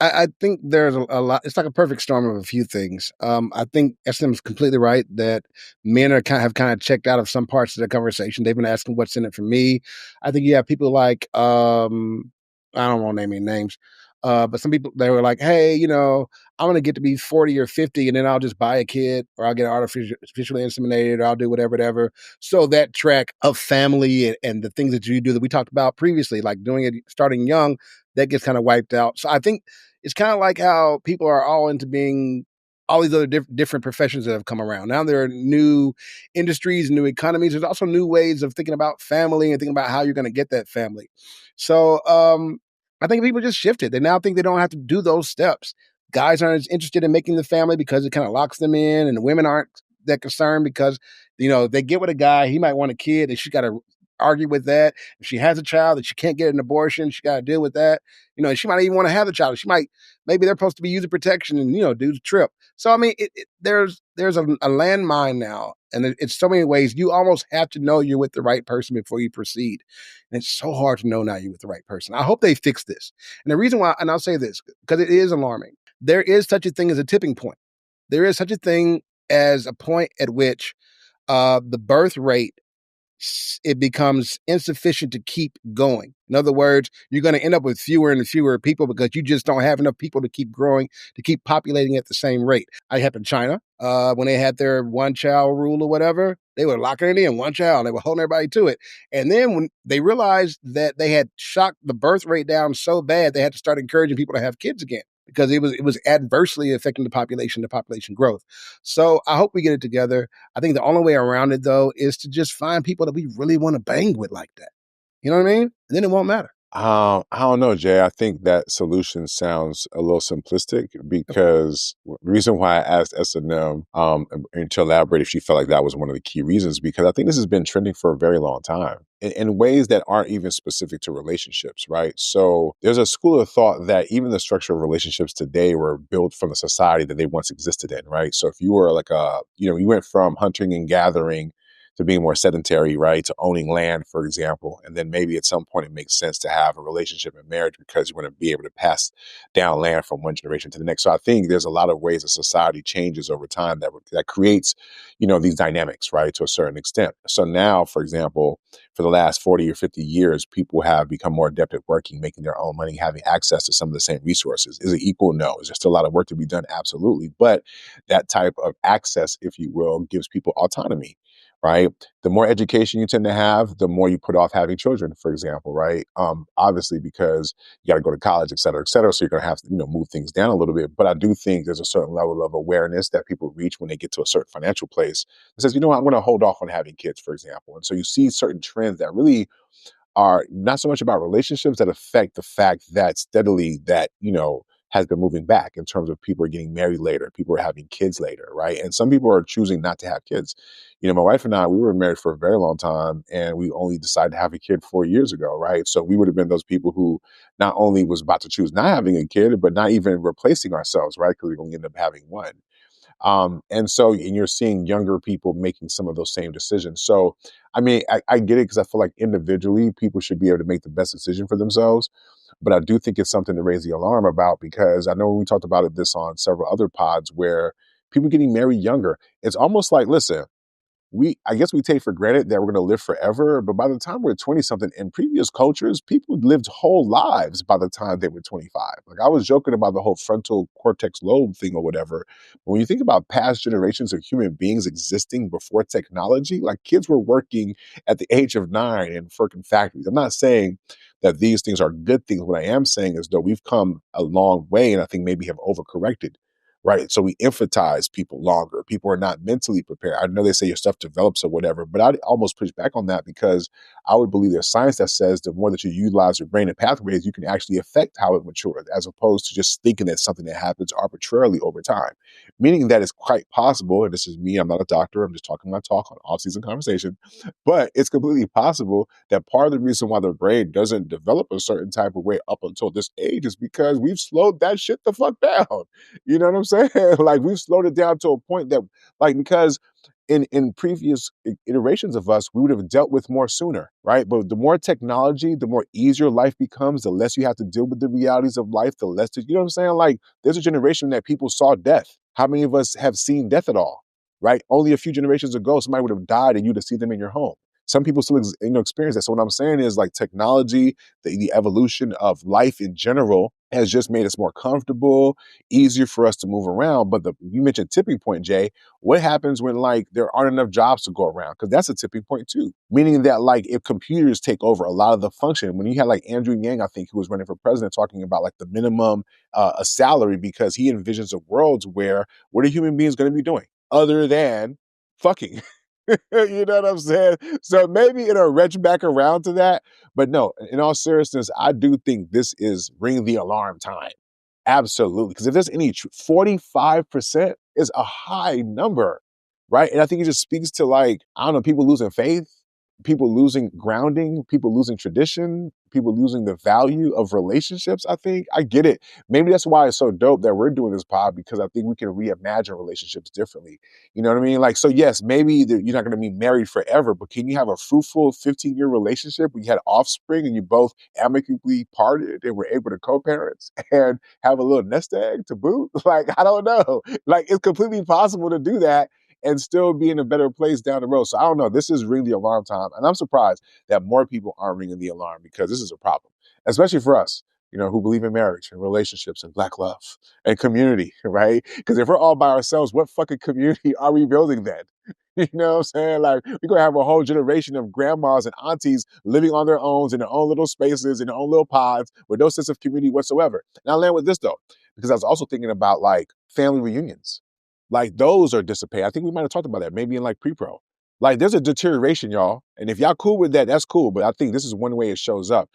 I think there's a lot. It's like a perfect storm of a few things. I think SM is completely right that men are have kind of checked out of some parts of the conversation. They've been asking what's in it for me. I think you have people like I don't want to name any names, but some people they were like, hey, I'm gonna get to be 40 or 50, and then I'll just buy a kid, or I'll get artificially inseminated, or I'll do whatever. So that track of family and the things that you do that we talked about previously, like doing it starting young, that gets kind of wiped out. So I think it's kind of like how people are all into being all these other different professions that have come around. Now there are new industries, new economies. There's also new ways of thinking about family and thinking about how you're going to get that family. So I think people just shifted. They now think they don't have to do those steps. Guys aren't as interested in making the family because it kind of locks them in, and the women aren't that concerned because they get with a guy. He might want a kid, and she's got to argue with that. If she has a child that she can't get an abortion, she got to deal with that. She might even want to have the child. Maybe they're supposed to be using protection and, do the trip. So, I mean, there's a landmine now. And it's so many ways you almost have to know you're with the right person before you proceed. And it's so hard to know now you're with the right person. I hope they fix this. And the reason why, and I'll say this, because it is alarming. There is such a thing as a tipping point. There is such a thing as a point at which the birth rate it becomes insufficient to keep going. In other words, you're going to end up with fewer and fewer people because you just don't have enough people to keep growing, to keep populating at the same rate. I happened in China when they had their one child rule or whatever. They were locking it in, one child. They were holding everybody to it. And then when they realized that they had shocked the birth rate down so bad, they had to start encouraging people to have kids again because it was adversely affecting the population growth. So I hope we get it together. I think the only way around it, though, is to just find people that we really want to bang with like that. You know what I mean? And then it won't matter. I don't know, Jay. I think that solution sounds a little simplistic because the reason why I asked S&M and to elaborate if she felt like that was one of the key reasons, because I think this has been trending for a very long time in ways that aren't even specific to relationships, right? So there's a school of thought that even the structure of relationships today were built from the society that they once existed in, right? So if you were like you went from hunting and gathering to being more sedentary, right? To owning land, for example. And then maybe at some point it makes sense to have a relationship and marriage because you want to be able to pass down land from one generation to the next. So I think there's a lot of ways that society changes over time that creates, these dynamics, right? To a certain extent. So now, for example, for the last 40 or 50 years, people have become more adept at working, making their own money, having access to some of the same resources. Is it equal? No. Is there still a lot of work to be done? Absolutely. But that type of access, if you will, gives people autonomy, right? The more education you tend to have, the more you put off having children, for example, right? Obviously, because you got to go to college, et cetera, et cetera. So you're going to have to, move things down a little bit. But I do think there's a certain level of awareness that people reach when they get to a certain financial place that says, I'm going to hold off on having kids, for example. And so you see certain trends that really are not so much about relationships that affect the fact that steadily that, has been moving back in terms of people are getting married later, people are having kids later, right? And some people are choosing not to have kids. My wife and I, we were married for a very long time and we only decided to have a kid 4 years ago, right? So we would have been those people who not only was about to choose not having a kid, but not even replacing ourselves, right? Because we only ended up having one. And you're seeing younger people making some of those same decisions. So, I mean, I get it because I feel like individually people should be able to make the best decision for themselves. But I do think it's something to raise the alarm about because I know we talked about this on several other pods where people getting married younger, it's almost like, listen, I guess we take for granted that we're going to live forever, but by the time we're 20 something in previous cultures, people lived whole lives by the time they were 25. Like I was joking about the whole frontal cortex lobe thing or whatever. But when you think about past generations of human beings existing before technology, like kids were working at the age of 9 in freaking factories. I'm not saying that these things are good things. What I am saying is though we've come a long way and I think maybe have overcorrected. Right. So we emphasize people longer. People are not mentally prepared. I know they say your stuff develops or whatever, but I'd almost push back on that because I would believe there's science that says the more that you utilize your brain and pathways, you can actually affect how it matures, as opposed to just thinking it's something that happens arbitrarily over time. Meaning that it's quite possible, and this is me, I'm not a doctor, I'm just talking my talk on off-season conversation, but it's completely possible that part of the reason why the brain doesn't develop a certain type of way up until this age is because we've slowed that shit the fuck down. You know what I'm saying? Like we've slowed it down to a point that, like, because in previous iterations of us, we would have dealt with more sooner, right? But the more technology, the more easier life becomes, the less you have to deal with the realities of life, the less, you know what I'm saying? Like, there's a generation that people saw death. How many of us have seen death at all, right? Only a few generations ago, somebody would have died and you'd have seen them in your home. Some people still, experience that. So what I'm saying is, like, technology, the evolution of life in general has just made us more comfortable, easier for us to move around. But you mentioned tipping point, Jay. What happens when, like, there aren't enough jobs to go around? Because that's a tipping point too. Meaning that, like, if computers take over a lot of the function, when you had like Andrew Yang, I think, who was running for president, talking about like the minimum a salary, because he envisions a world where what are human beings going to be doing other than fucking? You know what I'm saying? So maybe it'll retch back around to that. But no, in all seriousness, I do think this is ring the alarm time. Absolutely. Because if there's any 45% is a high number, right? And I think it just speaks to, like, I don't know, people losing faith, people losing grounding, people losing tradition, people losing the value of relationships. I think I get it. Maybe that's why it's so dope that we're doing this pod, because I think we can reimagine relationships differently. You know what I mean? Like, so yes, maybe you're not going to be married forever, but can you have a fruitful 15-year relationship where you had offspring and you both amicably parted and were able to co-parents and have a little nest egg to boot? Like, I don't know. Like, it's completely possible to do that and still be in a better place down the road. So I don't know. This is ring the alarm time. And I'm surprised that more people aren't ringing the alarm, because this is a problem, especially for us, who believe in marriage and relationships and Black love and community, right? Because if we're all by ourselves, what fucking community are we building then? You know what I'm saying? Like, we're going to have a whole generation of grandmas and aunties living on their own in their own little spaces, in their own little pods, with no sense of community whatsoever. And I'll land with this, though, because I was also thinking about, like, family reunions. Like, those are dissipating. I think we might have talked about that maybe in like pre-pro. Like, there's a deterioration, y'all. And if y'all cool with that, that's cool. But I think this is one way it shows up.